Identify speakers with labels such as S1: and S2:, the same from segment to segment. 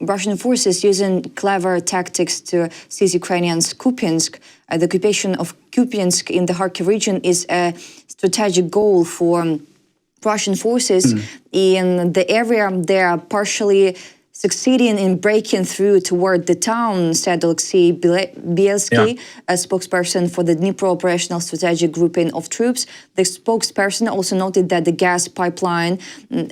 S1: Russian forces using clever tactics to seize Ukrainians' Kupyansk. The occupation of Kupyansk in the Röpcke region is a strategic goal for Russian forces. In the area, they are partially succeeding in breaking through toward the town, said Alexei Bielsky, a spokesperson for the Dnipro Operational Strategic Grouping of Troops. The spokesperson also noted that the gas pipeline,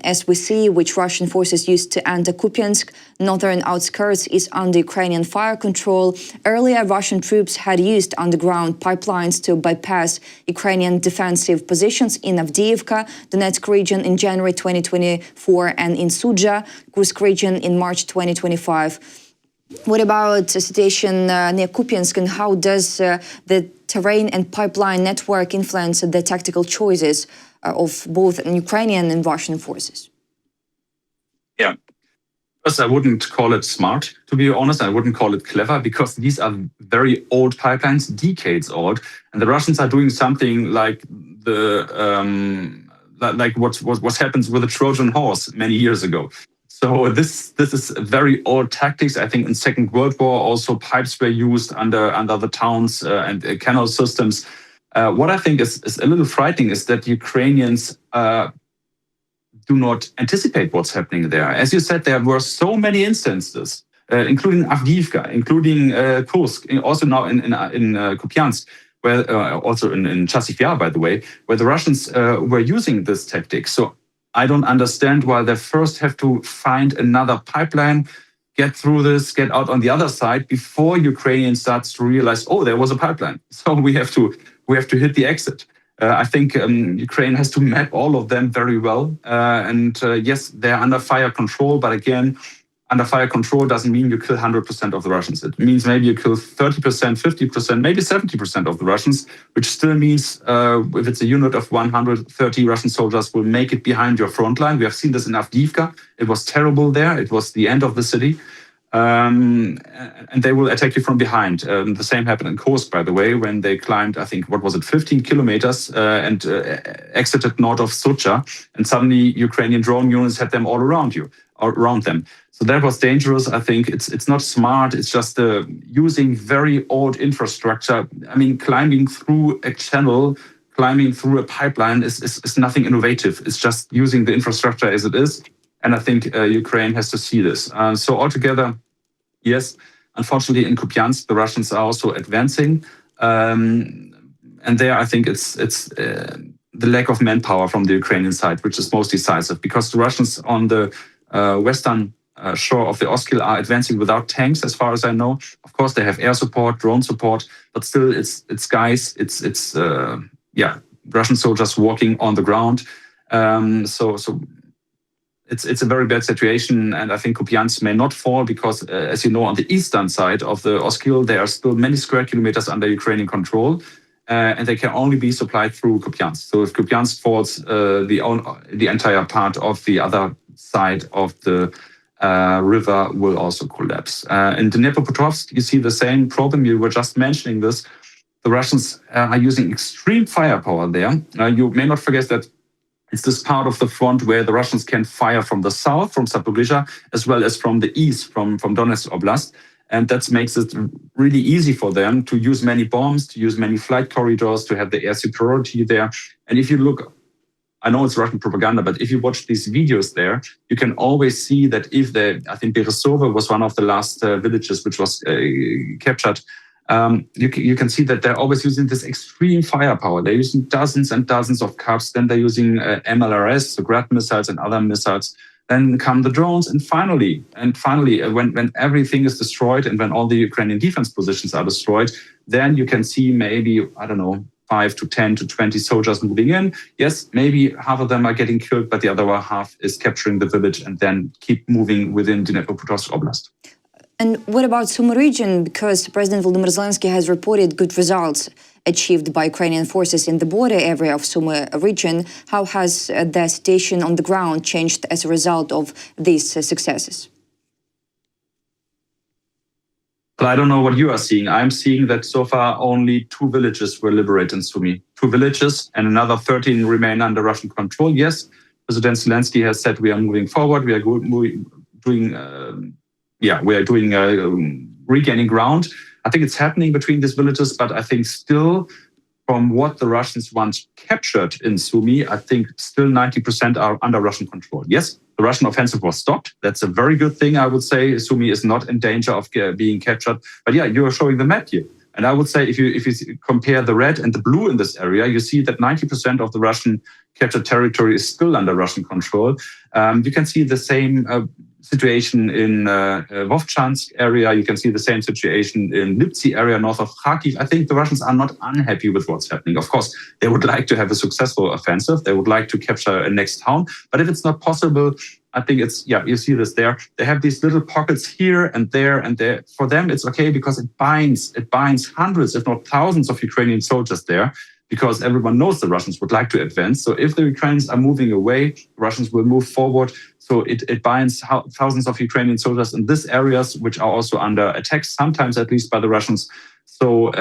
S1: as we see, which Russian forces used to enter Kupyansk northern outskirts, is under Ukrainian fire control. Earlier, Russian troops had used underground pipelines to bypass Ukrainian defensive positions in Avdiivka, Donetsk region in January 2024, and in Sudzha, Kursk region in March 2025. What about the situation near Kupyansk, and how does the terrain and pipeline network influence the tactical choices of both Ukrainian and Russian forces?
S2: Yeah. First, I wouldn't call it smart, to be honest. I wouldn't call it clever, because these are very old pipelines, decades old, and the Russians are doing something like what happens with the Trojan horse many years ago. So this is very old tactics. I think in Second World War also pipes were used under the towns and canal systems. What I think is a little frightening is that Ukrainians do not anticipate what's happening there. As you said, there were so many instances, including Avdiivka, including Kursk, also now in Kupyansk, where also in Chasiv Yar, by the way, where the Russians were using this tactic. So I don't understand why they first have to find another pipeline, get through this, get out on the other side before Ukrainian starts to realize, oh, there was a pipeline. So we have to hit the exit. I think Ukraine has to map all of them very well. Yes, they're under fire control, but again, under fire control doesn't mean you kill 100% of the Russians. It means maybe you kill 30%, 50%, maybe 70% of the Russians, which still means if it's a unit of 130 Russian soldiers will make it behind your front line. We have seen this in Avdiivka. It was terrible there. It was the end of the city. And they will attack you from behind. The same happened in Kursk, by the way, when they climbed, I think, 15 kilometers and exited north of Sudzha, and suddenly Ukrainian drone units had them all around them. So that was dangerous. I think it's not smart. It's just using very old infrastructure. I mean, climbing through a channel, climbing through a pipeline is nothing innovative. It's just using the infrastructure as it is. And I think Ukraine has to see this. So altogether, yes, unfortunately in Kupyansk, the Russians are also advancing. And there, I think it's the lack of manpower from the Ukrainian side, which is most decisive, because the Russians on the western shore of the Oskil are advancing without tanks, as far as I know. Of course, they have air support, drone support, but still it's guys, it's Russian soldiers walking on the ground. So it's a very bad situation, and I think Kupyansk may not fall because, as you know, on the eastern side of the Oskil, there are still many square kilometers under Ukrainian control, and they can only be supplied through Kupyansk. So if Kupyansk falls, the entire part of the other side of the river will also collapse. In Dnipropetrovsk, you see the same problem. You were just mentioning this. The Russians are using extreme firepower there. You may not forget that it's this part of the front where the Russians can fire from the south, from Zaporizhzhia, as well as from the east, from Donetsk Oblast. And that makes it really easy for them to use many bombs, to use many flight corridors, to have the air superiority there. And if you look, I know it's Russian propaganda, but if you watch these videos there, you can always see that I think Beresova was one of the last villages which was captured. You can see that they're always using this extreme firepower. They're using dozens and dozens of Kaps. Then they're using MLRS, the Grad missiles and other missiles. Then come the drones. And finally, when everything is destroyed and when all the Ukrainian defense positions are destroyed, then you can see maybe, I don't know, 5 to 10 to 20 soldiers moving in. Yes, maybe half of them are getting killed, but the other half is capturing the village and then keep moving within Dnipropetrovsk Oblast.
S1: And what about Sumy region? Because President Volodymyr Zelensky has reported good results achieved by Ukrainian forces in the border area of Sumy region. How has the situation on the ground changed as a result of these successes?
S2: Well, I don't know what you are seeing. I'm seeing that so far only 2 villages were liberated in Sumy. 2 villages and another 13 remain under Russian control. Yes, President Zelensky has said we are moving forward. We are doing we are doing regaining ground. I think it's happening between these villages, but I think still, from what the Russians once captured in Sumy, I think still 90% are under Russian control. Yes, the Russian offensive was stopped. That's a very good thing, I would say. Sumy is not in danger of being captured. But yeah, you are showing the map here. And I would say if you compare the red and the blue in this area, you see that 90% of the Russian captured territory is still under Russian control. You can see the same situation in Röpcke area. You can see the same situation in Lipsy area, north of Kharkiv. I think the Russians are not unhappy with what's happening. Of course, they would like to have a successful offensive. They would like to capture a next town. But if it's not possible, I think it's, you see this there. They have these little pockets here and there and there. For them, it's okay because it binds hundreds, if not thousands of Ukrainian soldiers there, because everyone knows the Russians would like to advance. So if the Ukrainians are moving away, the Russians will move forward. So it binds thousands of Ukrainian soldiers in these areas, which are also under attack, sometimes at least by the Russians. So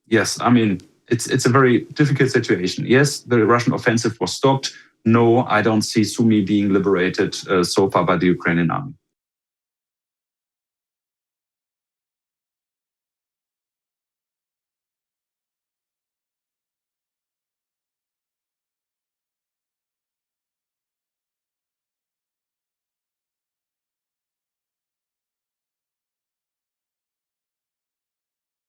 S2: yes, I mean, it's a very difficult situation. Yes, the Russian offensive was stopped. No, I don't see Sumy being liberated so far by the Ukrainian army.